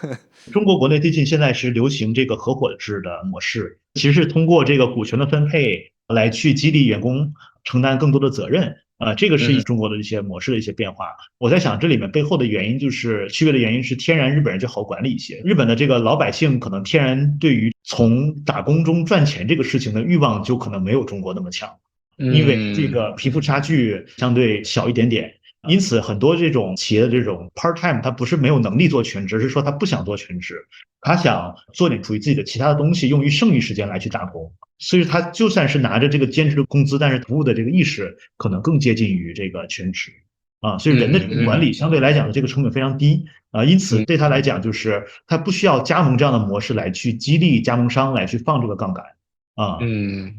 中国国内最近现在是流行这个合伙制的模式，其实是通过这个股权的分配来去激励员工承担更多的责任。这个是中国的一些模式的一些变化。我在想，这里面背后的原因就是区别的原因是天然日本人就好管理一些，日本的这个老百姓可能天然对于从打工中赚钱这个事情的欲望就可能没有中国那么强，因为这个贫富差距相对小一点点。因此，很多这种企业的这种 part time， 他不是没有能力做全职，而是说他不想做全职，他想做点属于自己的其他的东西，用于剩余时间来去打工。所以他就算是拿着这个兼职的工资，但是服务的这个意识可能更接近于这个全职所以人的这个管理相对来讲的这个成本非常低因此对他来讲就是他不需要加盟这样的模式来去激励加盟商来去放这个杠杆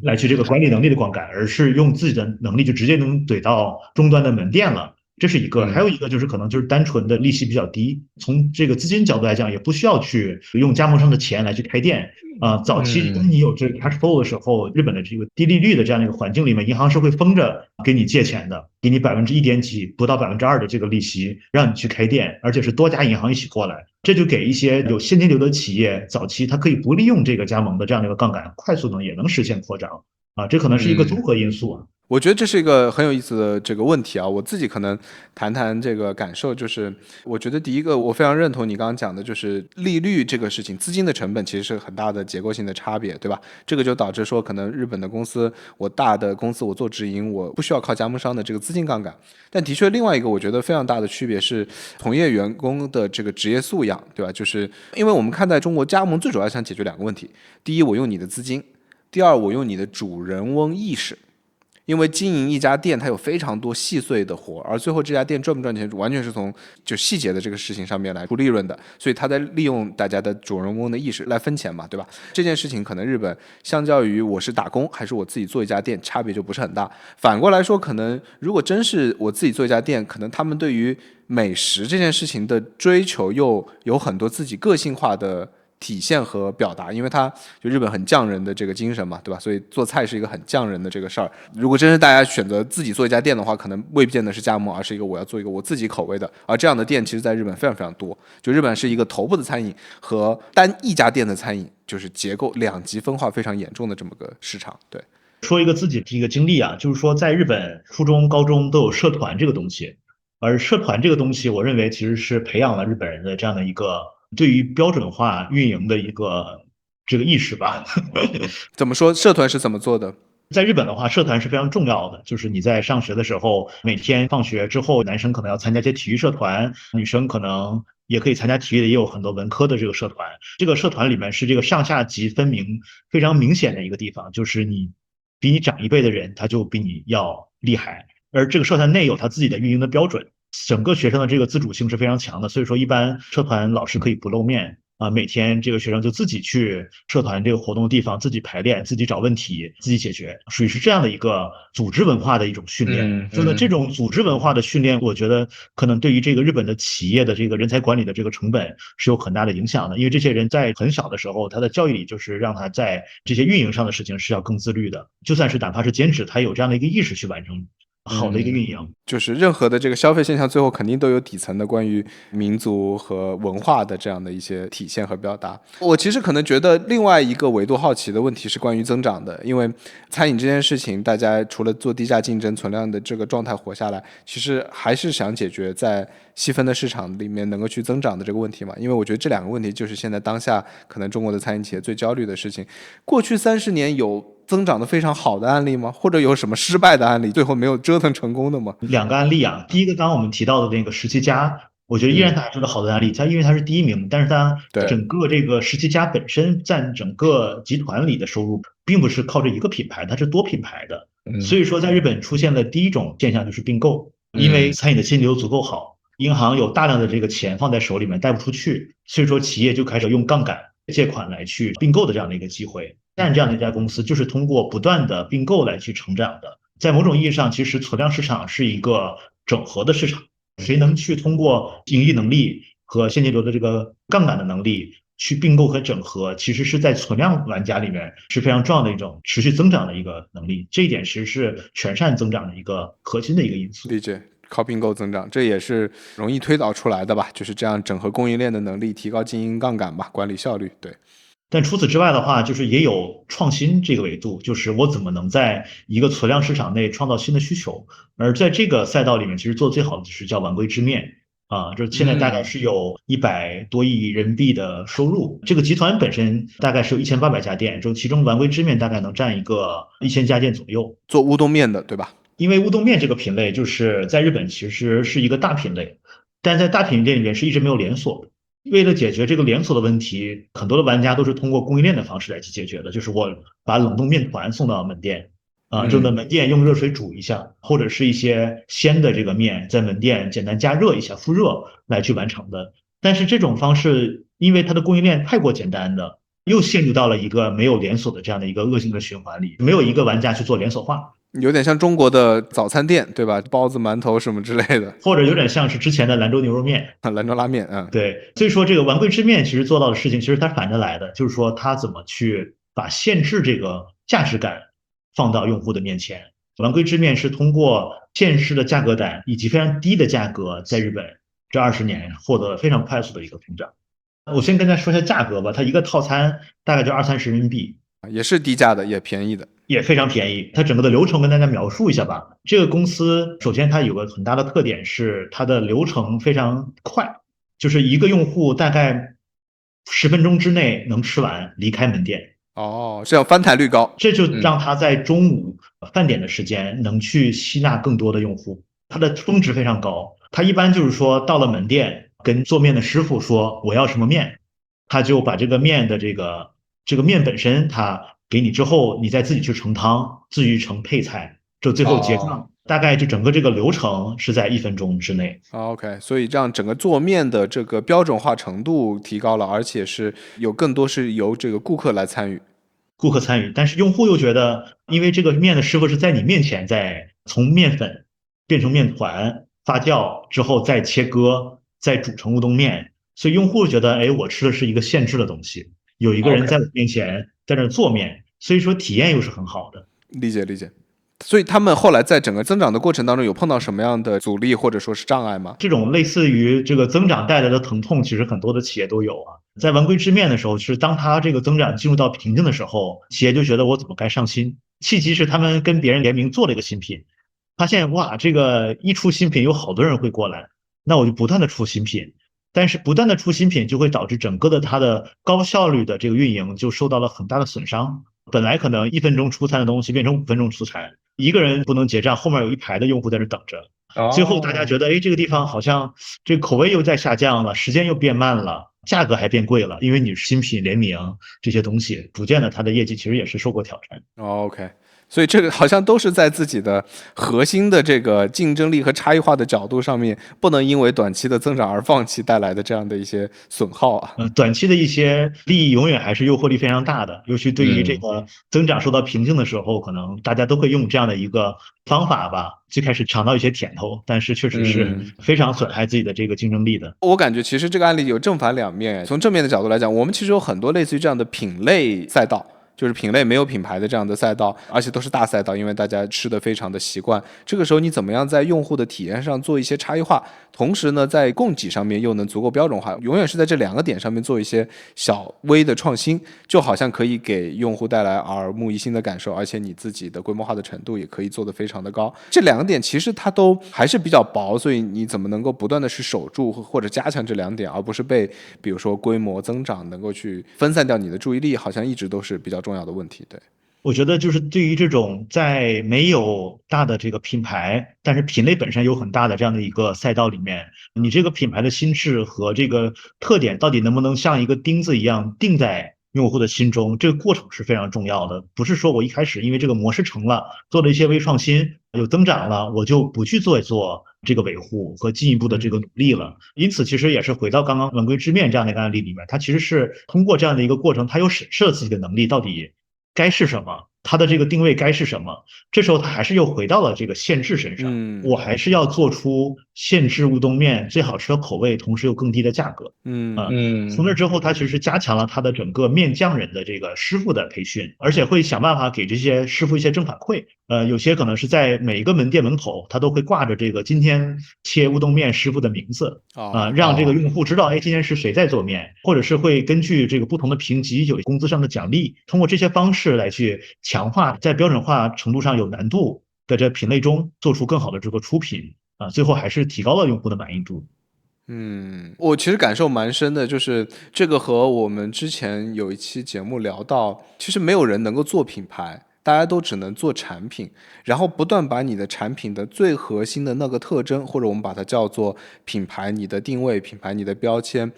来去这个管理能力的杠杆，而是用自己的能力就直接能怼到终端的门店了。这是一个，还有一个就是可能就是单纯的利息比较低，从这个资金角度来讲，也不需要去用加盟商的钱来去开店早期当你有这个 cash flow 的时候，日本的这个低利率的这样的一个环境里面，银行是会封着给你借钱的，给你1%点几不到2%的这个利息，让你去开店，而且是多家银行一起过来，这就给一些有现金流的企业，早期它可以不利用这个加盟的这样的一个杠杆，快速的也能实现扩张这可能是一个综合因素我觉得这是一个很有意思的这个问题啊，我自己可能谈谈这个感受，就是我觉得第一个我非常认同你刚刚讲的，就是利率这个事情，资金的成本其实是很大的结构性的差别，对吧？这个就导致说可能日本的公司，我大的公司我做直营，我不需要靠加盟商的这个资金杠杆，但的确另外一个我觉得非常大的区别是从业员工的这个职业素养，对吧？就是因为我们看待中国加盟最主要想解决2个问题，第一我用你的资金，第二我用你的主人翁意识。因为经营一家店，它有非常多细碎的活，而最后这家店赚不赚钱，完全是从就细节的这个事情上面来出利润的，所以他在利用大家的主人翁的意识来分钱嘛，对吧？这件事情可能日本相较于我是打工还是我自己做一家店，差别就不是很大。反过来说，可能如果真是我自己做一家店，可能他们对于美食这件事情的追求又有很多自己个性化的体现和表达，因为它就日本很匠人的这个精神嘛，对吧？所以做菜是一个很匠人的这个事儿。如果真是大家选择自己做一家店的话，可能未必见得是加盟，而是一个我要做一个我自己口味的。而这样的店其实在日本非常非常多。就日本是一个头部的餐饮和单一家店的餐饮，就是结构2极分化非常严重的这么个市场。对，说一个自己的一个经历就是说在日本初中、高中都有社团这个东西，而社团这个东西，我认为其实是培养了日本人的这样的一个对于标准化运营的一个这个意识吧。怎么说？社团是怎么做的？在日本的话，社团是非常重要的。就是你在上学的时候，每天放学之后，男生可能要参加一些体育社团，女生可能也可以参加体育的，也有很多文科的这个社团。这个社团里面是这个上下级分明非常明显的一个地方，就是你比你长一辈的人，他就比你要厉害，而这个社团内有他自己的运营的标准。整个学生的这个自主性是非常强的，所以说一般社团老师可以不露面啊，每天这个学生就自己去社团这个活动的地方自己排练，自己找问题，自己解决，属于是这样的一个组织文化的一种训练。所以呢，这种组织文化的训练，我觉得可能对于这个日本的企业的这个人才管理的这个成本是有很大的影响的，因为这些人在很小的时候，他的教育里就是让他在这些运营上的事情是要更自律的，就算是哪怕是兼职，他有这样的一个意识去完成好的一个运营。就是任何的这个消费现象最后肯定都有底层的关于民族和文化的这样的一些体现和表达。我其实可能觉得另外一个维度好奇的问题是关于增长的，因为餐饮这件事情大家除了做低价竞争存量的这个状态活下来，其实还是想解决在细分的市场里面能够去增长的这个问题嘛。因为我觉得这两个问题就是现在当下可能中国的餐饮企业最焦虑的事情。过去30年有增长的非常好的案例吗？或者有什么失败的案例最后没有折腾成功的吗？两个案例啊，第一个刚刚我们提到的那个17家，我觉得依然它还是个好的案例，它因为它是第一名，但是它整个这个17家本身占整个集团里的收入并不是靠这一个品牌，它是多品牌的，所以说在日本出现了第一种现象就是并购，因为餐饮的现金流足够好，银行有大量的这个钱放在手里面贷不出去，所以说企业就开始用杠杆借款来去并购的这样的一个机会。但这样的一家公司就是通过不断的并购来去成长的。在某种意义上，其实存量市场是一个整合的市场，谁能去通过盈利能力和现金流的这个杠杆的能力去并购和整合，其实是在存量玩家里面是非常重要的一种持续增长的一个能力。这一点其实是全善增长的一个核心的一个因素。理解。靠并购增长，这也是容易推导出来的吧？就是这样整合供应链的能力，提高经营杠杆吧，管理效率。对。但除此之外的话，就是也有创新这个维度，就是我怎么能在一个存量市场内创造新的需求。而在这个赛道里面，其实做的最好的就是叫丸龟之面啊，就是现在大概是有100多亿人民币的收入。这个集团本身大概是有1800家店，就其中丸龟之面大概能占一个1000家店左右。做乌冬面的，对吧？因为乌冬面这个品类就是在日本其实是一个大品类，但在大品类里面是一直没有连锁的。为了解决这个连锁的问题，很多的玩家都是通过供应链的方式来去解决的，就是我把冷冻面团送到门店，就在门店用热水煮一下，或者是一些鲜的这个面在门店简单加热一下，复热来去完成的。但是这种方式因为它的供应链太过简单的，又陷入到了一个没有连锁的这样的一个恶性的循环里，没有一个玩家去做连锁化。有点像中国的早餐店，对吧？包子、馒头什么之类的，或者有点像是之前的兰州牛肉面、兰州拉面。对。所以说这个丸龟之面其实做到的事情，其实它反着来的，就是说它怎么去把限制这个价值感放到用户的面前。丸龟之面是通过限制的价格带以及非常低的价格，在日本这20年获得非常快速的一个增长。我先跟大家说一下价格吧，它一个套餐大概就20-30人民币，也是低价的，也便宜的。也非常便宜。它整个的流程跟大家描述一下吧。这个公司首先它有个很大的特点是它的流程非常快，就是一个用户大概10分钟之内能吃完离开门店。这样翻台率高，这就让他在中午饭点的时间能去吸纳更多的用户。它的峰值非常高，他一般就是说到了门店跟做面的师傅说我要什么面，他就把这个面的这个面本身他给你之后，你再自己去盛汤，自己去盛配菜，就最后结账。大概就整个这个流程是在1分钟之内。OK， 所以这样整个做面的这个标准化程度提高了，而且是有更多是由这个顾客来参与。顾客参与，但是用户又觉得，因为这个面的师傅是在你面前在从面粉变成面团，发酵之后再切割，再煮成乌冬面，所以用户觉得，哎，我吃的是一个现制的东西，有一个人在我面前在那做面，所以说体验又是很好的。理解理解。所以他们后来在整个增长的过程当中有碰到什么样的阻力或者说是障碍吗？这种类似于这个增长带来的疼痛，其实很多的企业都有啊。在丸龟之面的时候，是当它这个增长进入到瓶颈的时候，企业就觉得我怎么该上新？契机是他们跟别人联名做了一个新品，发现哇，这个一出新品有好多人会过来，那我就不断的出新品。但是不断的出新品就会导致整个的它的高效率的这个运营就受到了很大的损伤。本来可能1分钟出餐的东西变成5分钟出餐，一个人不能结账，后面有一排的用户在那等着。最后大家觉得，哎，这个地方好像这个口味又在下降了，时间又变慢了，价格还变贵了，因为你新品联名这些东西，逐渐的它的业绩其实也是受过挑战。OK，所以这个好像都是在自己的核心的这个竞争力和差异化的角度上面，不能因为短期的增长而放弃带来的这样的一些损耗啊。短期的一些利益永远还是诱惑力非常大的，尤其对于这个增长受到瓶颈的时候，可能大家都会用这样的一个方法吧，最开始尝到一些甜头，但是确实是非常损害自己的这个竞争力的。我感觉其实这个案例有正反两面，从正面的角度来讲，我们其实有很多类似于这样的品类赛道。就是品类没有品牌的这样的赛道，而且都是大赛道，因为大家吃的非常的习惯。这个时候你怎么样在用户的体验上做一些差异化，同时呢在供给上面又能足够标准化，永远是在这2个点上面做一些小微的创新，就好像可以给用户带来耳目一新的感受，而且你自己的规模化的程度也可以做得非常的高。这2个点其实它都还是比较薄，所以你怎么能够不断的去守住或者加强这2点，而不是被比如说规模增长能够去分散掉你的注意力，好像一直都是比较重要的问题。对，我觉得就是对于这种在没有大的这个品牌，但是品类本身有很大的这样的一个赛道里面，你这个品牌的心智和这个特点到底能不能像一个钉子一样钉在用户的心中，这个过程是非常重要的。不是说我一开始因为这个模式成了，做了一些微创新，有增长了，我就不去做这个维护和进一步的这个努力了。因此，其实也是回到刚刚文规之面这样的一个案例里面，它其实是通过这样的一个过程，它又审视了自己的能力到底该是什么，它的这个定位该是什么。这时候它还是又回到了这个限制身上，我还是要做出限制乌冬面最好吃的口味，同时又更低的价格。从那之后，它其实是加强了它的整个面匠人的这个师傅的培训，而且会想办法给这些师傅一些正反馈。有些可能是在每一个门店门口，他都会挂着这个今天切乌冬面师傅的名字让这个用户知道，哎，今天是谁在做面，或者是会根据这个不同的评级有工资上的奖励，通过这些方式来去强化在标准化程度上有难度的这品类中做出更好的这个出品最后还是提高了用户的满意度。我其实感受蛮深的，就是这个和我们之前有一期节目聊到，其实没有人能够做品牌，大家都只能做产品，然后不断把你的产品的最核心的那个特征，或者我们把它叫做品牌，你的定位、品牌、你的标签，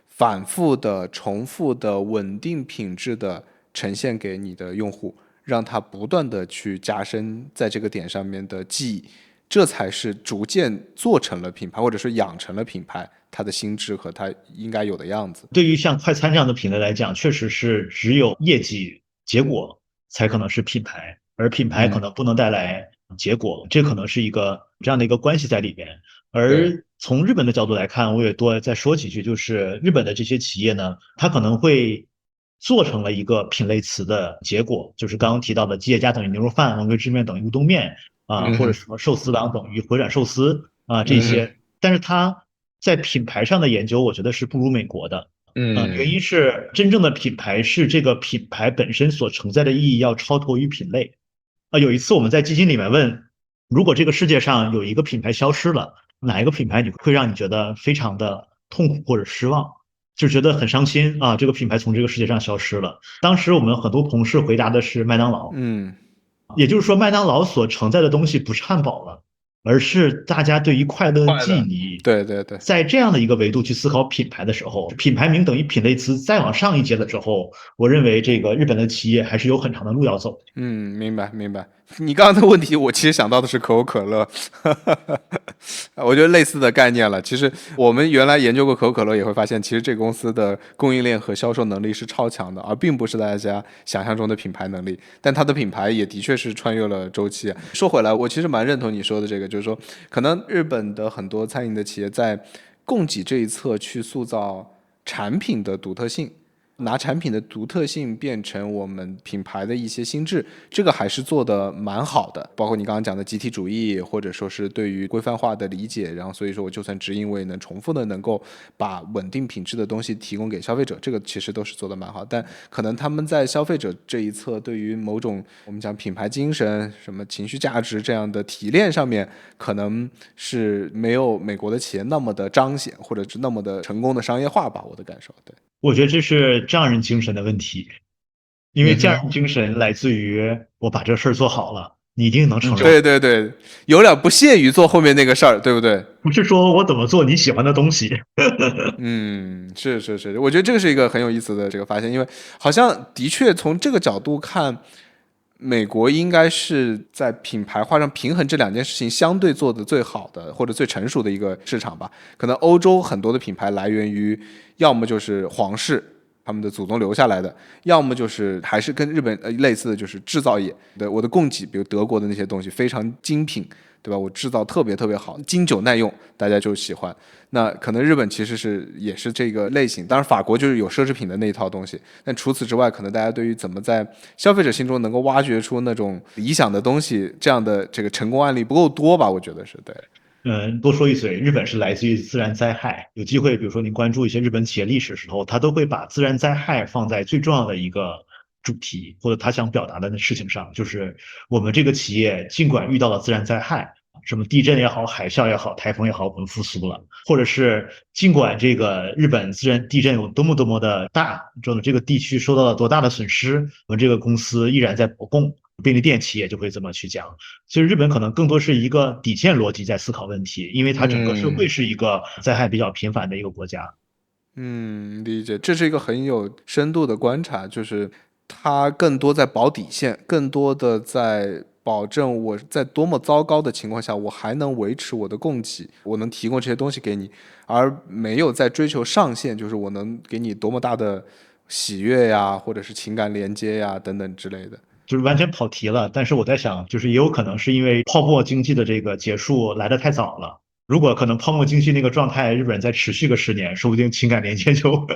反复的、重复的、稳定品质的呈现给你的用户，让他不断的去加深在这个点上面的记忆。这才是逐渐做成了品牌，或者是养成了品牌它的心智和它应该有的样子。对于像快餐这样的品类来讲，确实是只有业绩结果才可能是品牌，而品牌可能不能带来结果，这可能是一个这样的一个关系在里边。而从日本的角度来看，我也多再说几句，就是日本的这些企业呢，它可能会做成了一个品类词的结果，就是刚刚提到的吉野家等于牛肉饭，文归之面等于乌冬面或者什么寿司郎等于回转寿司这些，但是它在品牌上的研究，我觉得是不如美国的。原因是真正的品牌是这个品牌本身所承载的意义要超脱于品类。有一次我们在基金里面问，如果这个世界上有一个品牌消失了，哪一个品牌你会让你觉得非常的痛苦或者失望？就觉得很伤心这个品牌从这个世界上消失了。当时我们很多同事回答的是麦当劳。也就是说，麦当劳所承载的东西不是汉堡了，而是大家对于快乐的记忆。对对对，在这样的一个维度去思考品牌的时候，品牌名等于品类词再往上一阶的时候，我认为这个日本的企业还是有很长的路要走。明白明白。你刚刚的问题，我其实想到的是可口可乐，我觉得类似的概念了。其实我们原来研究过可口可乐，也会发现，其实这个公司的供应链和销售能力是超强的，而并不是大家想象中的品牌能力。但它的品牌也的确是穿越了周期。说回来，我其实蛮认同你说的这个，就是说，可能日本的很多餐饮的企业在供给这一侧去塑造产品的独特性。拿产品的独特性变成我们品牌的一些心智，这个还是做的蛮好的。包括你刚刚讲的集体主义，或者说是对于规范化的理解，然后所以说我就算直营我也能重复的能够把稳定品质的东西提供给消费者，这个其实都是做的蛮好。但可能他们在消费者这一侧，对于某种我们讲品牌精神、什么情绪价值这样的提炼上面，可能是没有美国的企业那么的彰显，或者是那么的成功的商业化吧，我的感受。对。我觉得这是匠人精神的问题。因为匠人精神来自于我把这事儿做好了，你一定能成功。对对对，有点不屑于做后面那个事儿，对不对？不是说我怎么做你喜欢的东西。是，我觉得这个是一个很有意思的这个发现，因为好像的确从这个角度看，美国应该是在品牌化上平衡这两件事情相对做的最好的或者最成熟的一个市场吧。可能欧洲很多的品牌来源于要么就是皇室他们的祖宗留下来的，要么就是还是跟日本类似的，就是制造业的我的供给，比如德国的那些东西非常精品，对吧？我制造特别好，经久耐用，大家就喜欢。那可能日本其实也是这个类型，当然法国就是有奢侈品的那一套东西，但除此之外，可能大家对于怎么在消费者心中能够挖掘出那种理想的东西，这样的这个成功案例不够多吧？我觉得是对。多说一嘴，日本是来自于自然灾害。有机会，比如说您关注一些日本企业历史的时候，他都会把自然灾害放在最重要的一个主题，或者他想表达的事情上。就是我们这个企业尽管遇到了自然灾害，什么地震也好、海啸也好、台风也好，我们复苏了；或者是尽管这个日本自然地震有多么的大，这个地区受到了多大的损失，我们这个公司依然在保供。便利店企业就会这么去讲。其实日本可能更多是一个底线逻辑在思考问题，因为它整个社会是一个灾害比较频繁的一个国家。理解，这是一个很有深度的观察，就是它更多在保底线，更多的在保证我在多么糟糕的情况下，我还能维持我的供给，我能提供这些东西给你，而没有在追求上限，就是我能给你多么大的喜悦呀，或者是情感连接呀等等之类的。就是完全跑题了，但是我在想，就是也有可能是因为泡沫经济的这个结束来得太早了。如果可能泡沫经济那个状态，日本再持续个10年，说不定情感连接就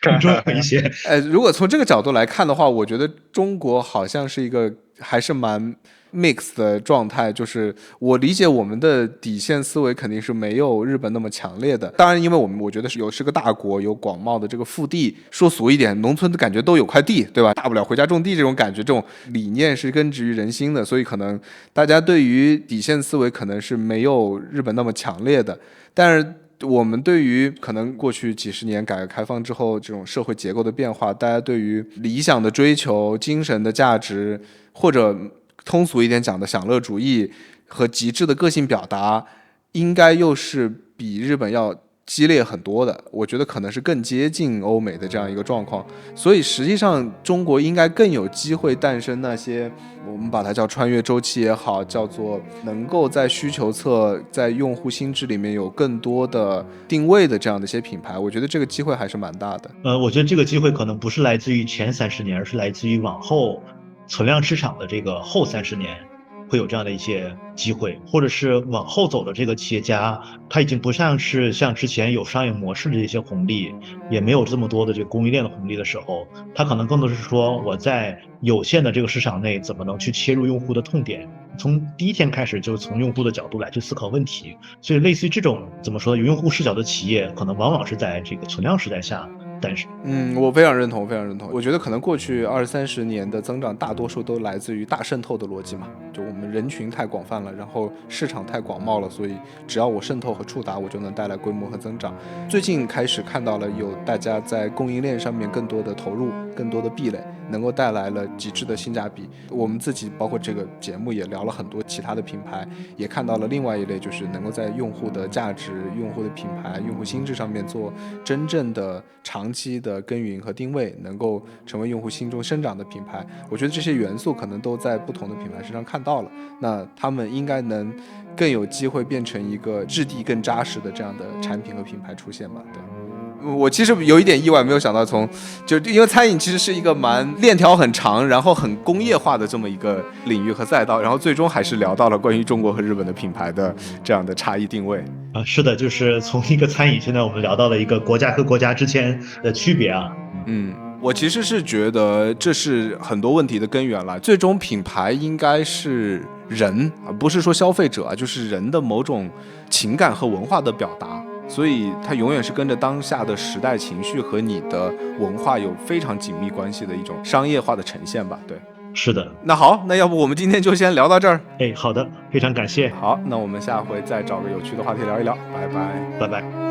更重要一些。如果从这个角度来看的话，我觉得中国好像是一个还是蛮mix 的状态，就是我理解我们的底线思维肯定是没有日本那么强烈的。当然，因为我觉得是个大国，有广袤的这个腹地，说俗一点，农村的感觉都有块地，对吧？大不了回家种地这种感觉，这种理念是根植于人心的，所以可能大家对于底线思维可能是没有日本那么强烈的，但是。我们对于可能过去几十年改革开放之后这种社会结构的变化，大家对于理想的追求、精神的价值，或者通俗一点讲的享乐主义和极致的个性表达，应该又是比日本要激烈很多的。我觉得可能是更接近欧美的这样一个状况，所以实际上中国应该更有机会诞生那些我们把它叫穿越周期也好，叫做能够在需求侧在用户心智里面有更多的定位的这样的一些品牌，我觉得这个机会还是蛮大的。我觉得这个机会可能不是来自于前30年，而是来自于往后存量市场的这个后30年。会有这样的一些机会，或者是往后走的这个企业家，他已经不像之前有商业模式的一些红利，也没有这么多的这个供应链的红利的时候，他可能更多是说我在有限的这个市场内怎么能去切入用户的痛点，从第一天开始就从用户的角度来去思考问题。所以类似于这种怎么说有用户视角的企业，可能往往是在这个存量时代下。但是，我非常认同。我觉得可能过去20-30年的增长，大多数都来自于大渗透的逻辑嘛，就我们人群太广泛了，然后市场太广袤了，所以只要我渗透和触达，我就能带来规模和增长。最近开始看到了有大家在供应链上面更多的投入，更多的壁垒，能够带来了极致的性价比。我们自己包括这个节目也聊了很多其他的品牌，也看到了另外一类，就是能够在用户的价值、用户的品牌、用户心智上面做真正的长期的耕耘和定位，能够成为用户心中生长的品牌。我觉得这些元素可能都在不同的品牌身上看到了，那他们应该能更有机会变成一个质地更扎实的这样的产品和品牌出现吧。对，我其实有一点意外，没有想到就因为餐饮其实是一个蛮链条很长，然后很工业化的这么一个领域和赛道，然后最终还是聊到了关于中国和日本的品牌的这样的差异定位。是的，就是从一个餐饮，现在我们聊到了一个国家和国家之间的区别啊。我其实是觉得这是很多问题的根源了。最终品牌应该是人，不是说消费者，就是人的某种情感和文化的表达。所以它永远是跟着当下的时代情绪和你的文化有非常紧密关系的一种商业化的呈现吧。对，是的。那好，那要不我们今天就先聊到这儿。好的，非常感谢。好，那我们下回再找个有趣的话题聊一聊。拜拜，拜拜。